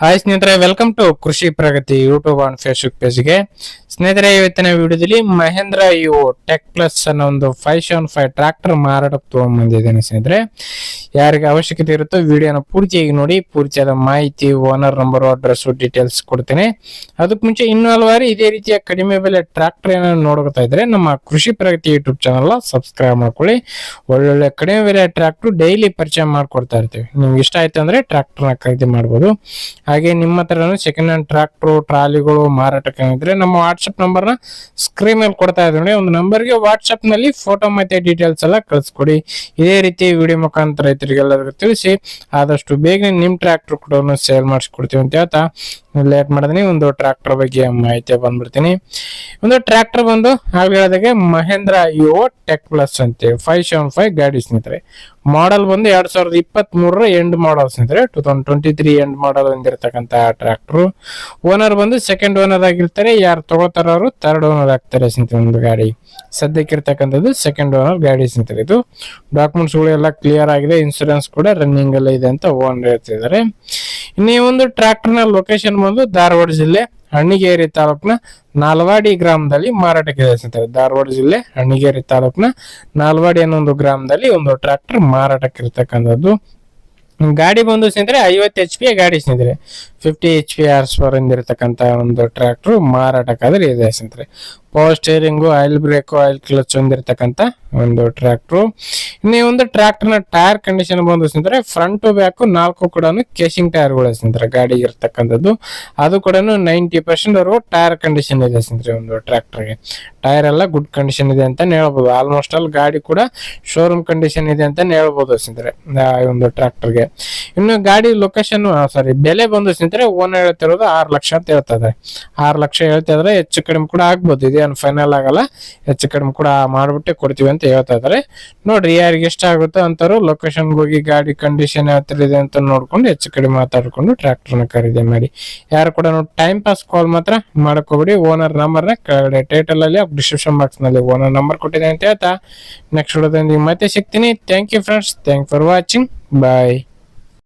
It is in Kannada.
ಹಾಯ್ ಸ್ನೇಹಿತರೆ, ವೆಲ್ಕಮ್ ಟು ಕೃಷಿ ಪ್ರಗತಿ ಯೂಟ್ಯೂಬ್ ಅಂಡ್ ಫೇಸ್ಬುಕ್ ಪೇಜ್ಗೆ. ಸ್ನೇಹಿತರೆ, ಇವತ್ತಿನ ವಿಡಿಯೋದಲ್ಲಿ ಮಹೇಂದ್ರ ಇಒ ಟೆಕ್ ಪ್ಲಸ್ ಅನ್ನೋ ಒಂದು 575 ಟ್ರಾಕ್ಟರ್ ಮಾರಾಟಕ್ಕೆ ತಗೊಂಡ್ಬಂದಿದ್ದೇನೆ. ಸ್ನೇಹಿತರೆ, ಯಾರಿಗೆ ಅವಶ್ಯಕತೆ ಇರುತ್ತೋ ವಿಡಿಯೋನ ಪೂರ್ತಿಯಾಗಿ ನೋಡಿ. ಪೂರ್ತಿಯಾದ ಮಾಹಿತಿ, ಓನರ್ ನಂಬರ್, ಅಡ್ರೆಸ್, ಡೀಟೇಲ್ಸ್ ಕೊಡ್ತೇನೆ. ಅದಕ್ಕೆ ಮುಂಚೆ ಇನ್ನೂ ಹಲವಾರು ಇದೇ ರೀತಿಯ ಕಡಿಮೆ ಬೆಲೆ ಟ್ರಾಕ್ಟರ್ ಏನಾದ್ರು ನೋಡ್ತಾ ಇದ್ರೆ ನಮ್ಮ ಕೃಷಿ ಪ್ರಗತಿ ಯೂಟ್ಯೂಬ್ ಚಾನಲ್ ಸಬ್ಸ್ಕ್ರೈಬ್ ಮಾಡ್ಕೊಳ್ಳಿ. ಒಳ್ಳೊಳ್ಳೆ ಕಡಿಮೆ ಬೆಲೆ ಟ್ರಾಕ್ಟರ್ ಡೈಲಿ ಪರಿಚಯ ಮಾಡ್ಕೊಡ್ತಾ ಇರ್ತೀವಿ. ನಿಮ್ಗೆ ಇಷ್ಟ ಆಯ್ತು ಅಂದ್ರೆ ಟ್ರಾಕ್ಟರ್ನ ಖರೀದಿ ಮಾಡ್ಬೋದು. ಹಾಗೆ ನಿಮ್ಮ ಹತ್ರನೂ ಸೆಕೆಂಡ್ ಹ್ಯಾಂಡ್ ಟ್ರಾಕ್ಟರ್, ಟ್ರಾಲಿಗಳು ಮಾರಾಟಕ್ಕೆ ಇದ್ರೆ ನಮ್ಮ ವಾಟ್ಸ್ಆಪ್ ನಂಬರ್ನ ಸ್ಕ್ರೀನ್ ಮೇಲೆ ಕೊಡ್ತಾ ಇದ್ದೀವಿ ನೋಡಿ. ಒಂದು ನಂಬರ್ಗೆ ವಾಟ್ಸ್ಆಪ್ ನಲ್ಲಿ ಫೋಟೋ ಮತ್ತೆ ಡೀಟೇಲ್ಸ್ ಎಲ್ಲ ಕಳಿಸ್ಕೊಡಿ. ಇದೇ ರೀತಿ ವಿಡಿಯೋ ಮುಖಾಂತರ ರೈತರಿಗೆಲ್ಲರಿಗೂ ತಿಳಿಸಿ ಆದಷ್ಟು ಬೇಗ ನಿಮ್ ಟ್ರಾಕ್ಟರ್ ಕೂಡ ಸೇಲ್ ಮಾಡಿಸ್ಕೊಡ್ತೀವಿ ಅಂತ ಹೇಳ್ತಾ ಲೇಟ್ ಮಾಡಿದೀನಿ. ಒಂದು ಟ್ರಾಕ್ಟರ್ ಬಗ್ಗೆ ಮಾಹಿತಿ ಬಂದ್ಬಿಡ್ತೀನಿ. ಒಂದು ಟ್ರಾಕ್ಟರ್ ಬಂದು ಆಗ್ಲೇ ಹೇಳಿದಾಗೆ ಮಹೇಂದ್ರ ಇಒ ಟೆಕ್ ಪ್ಲಸ್ ಅಂತ 575 ಗಾಡಿ ಸ್ನೇಹಿತರೆ. ಮಾಡಲ್ ಬಂದು 2023 ಎಂಡ್ ಮಾಡಲ್ ಸ್ನೇಹಿತರೆ. 2023 ಎಂಡ್ ಮಾಡಲ್ ಹೊಂದಿರತಕ್ಕಂತ ಟ್ರಾಕ್ಟರ್. ಓನರ್ ಬಂದು ಸೆಕೆಂಡ್ ಓನರ್ ಆಗಿರ್ತಾರೆ. ಯಾರು ತಗೋತಾರ ಅವರು ಥರ್ಡ್ ಓನರ್ ಆಗ್ತಾರೆ ಸ್ನೇಹಿತರೆ. ಒಂದು ಗಾಡಿ ಸದ್ಯಕ್ಕೆ ಇರ್ತಕ್ಕಂಥದ್ದು ಸೆಕೆಂಡ್ ಓನರ್ ಗಾಡಿ ಸ್ನೇಹಿತರೆ. ಇದು ಡಾಕ್ಯುಮೆಂಟ್ಸ್ ಗಳು ಎಲ್ಲ ಕ್ಲಿಯರ್ ಆಗಿದೆ, ಇನ್ಸೂರೆನ್ಸ್ ಕೂಡ ರನ್ನಿಂಗ್ ಎಲ್ಲ ಇದೆ ಅಂತ ಓನರ್ ಹೇಳ್ತಿದ್ದಾರೆ. ಇನ್ನೇ ಒಂದು ಟ್ರಾಕ್ಟರ್ ನ ಲೊಕೇಶನ್ ಬಂದು ಧಾರವಾಡ ಜಿಲ್ಲೆ ಅಣ್ಣಿಗೇರಿ ತಾಲೂಕಿನ ನಾಲ್ವಾಡಿ ಗ್ರಾಮದಲ್ಲಿ ಮಾರಾಟಕ್ಕೆ ಇದೆ. ಧಾರವಾಡ ಜಿಲ್ಲೆ ಅಣ್ಣಿಗೇರಿ ತಾಲೂಕಿನ ನಾಲ್ವಾಡಿ ಅನ್ನೋ ಒಂದು ಗ್ರಾಮದಲ್ಲಿ ಒಂದು ಟ್ರಾಕ್ಟರ್ ಮಾರಾಟಕ್ಕೆ ಇರ್ತಕ್ಕಂಥದ್ದು. ಗಾಡಿ ಬಂದು ಸ್ನೇಹಿತರೆ 50 HP ಗಾಡಿ ಸ್ನೇಹಿತರೆ. 50 HP ಹಾರ್ಸ್ ಪವರ್ ಹೊಂದಿರತಕ್ಕಂತ ಒಂದು ಟ್ರಾಕ್ಟರ್ ಮಾರಾಟಕ್ಕಾದ್ರೆ ಇದೆ ಸ್ನೇಹಿತರೆ. Power steering, oil brake, oil clutch ಹೊಂದಿರತಕ್ಕಂತ ಒಂದು ಟ್ರಾಕ್ಟರ್. ಇನ್ನೇ ಒಂದು ಟ್ರಾಕ್ಟರ್ ನ ಟೈರ್ ಕಂಡೀಷನ್ ಬಂದು ಸ್ನೇಹಿತರೆ ಫ್ರಂಟ್ ಬ್ಯಾಕ್ 4 ಕೂಡ ಕೇಸಿಂಗ್ ಟೈರ್ ಗಳು ಸ್ನೇಹಿತರೆ ಗಾಡಿಗೆ ಇರ್ತಕ್ಕಂಥದ್ದು. ಅದು ಕೂಡ 90% ಟೈರ್ ಕಂಡೀಷನ್ ಇದೆ ಸ್ನೇಹಿತರೆ. ಒಂದು ಟ್ರಾಕ್ಟರ್ಗೆ ಟೈರ್ ಎಲ್ಲ ಗುಡ್ ಕಂಡೀಷನ್ ಇದೆ ಅಂತ ಹೇಳ್ಬೋದು. ಆಲ್ಮೋಸ್ಟ್ ಆಲ್ ಗಾಡಿ ಕೂಡ ಶೋರೂಮ್ ಕಂಡೀಷನ್ ಇದೆ ಅಂತ ಹೇಳ್ಬೋದು ಸ್ನೇಹಿತರೆ ಒಂದು ಟ್ರಾಕ್ಟರ್ಗೆ. ಇನ್ನು ಗಾಡಿ ಲೊಕೇಶನ್ ಬೆಲೆ ಬಂದು ಸ್ನೇಹಿತರೆ ಓನರ್ ಹೇಳ್ತಿರೋದು 6 ಲಕ್ಷ ಅಂತ ಹೇಳ್ತಾರೆ. 6 ಲಕ್ಷ ಹೇಳ್ತಾ ಇದ್ರೆ ಹೆಚ್ಚು ಕಡಿಮೆ ಕೂಡ ಆಗ್ಬೋದು. ಇದೇನು ಫೈನಲ್ ಆಗಲ್ಲ, ಹೆಚ್ಚು ಕಡಿಮೆ ಕೂಡ ಮಾಡ್ಬಿಟ್ಟೆ ಕೊಡ್ತೀವಿ ಅಂತ ಹೇಳ್ತಾ ಇದಾರೆ. ನೋಡ್ರಿ, ಯಾರಿಗೆ ಇಷ್ಟ ಆಗುತ್ತೋ ಅಂತವ್ರು ಲೊಕೇಶನ್ ಹೋಗಿ ಗಾಡಿ ಕಂಡೀಷನ್ ಯಾವ ತರ ಇದೆ ಅಂತ ನೋಡ್ಕೊಂಡು ಹೆಚ್ಚು ಕಡಿಮೆ ಮಾತಾಡ್ಕೊಂಡು ಟ್ರಾಕ್ಟರ್ನ ಖರೀದಿ ಮಾಡಿ. ಯಾರು ಕೂಡ ಟೈಮ್ ಪಾಸ್ ಕಾಲ್ ಮಾತ್ರ ಮಾಡ್ಕೋಬೇಡಿ. ಓನರ್ ನಂಬರ್ನ ಕೆಳಗಡೆ ಟೈಟಲ್ ಅಲ್ಲಿ ಡಿಸ್ಕ್ರಿಪ್ಷನ್ ಬಾಕ್ಸ್ ನಲ್ಲಿ ಓನರ್ ನಂಬರ್ ಕೊಟ್ಟಿದೆ ಅಂತ ಹೇಳ್ತಾ ನೆಕ್ಸ್ಟ್ ವಿಡಿಯೋದಲ್ಲಿ ಮತ್ತೆ ಸಿಗ್ತೀನಿ. Thank you friends, thank for watching, bye.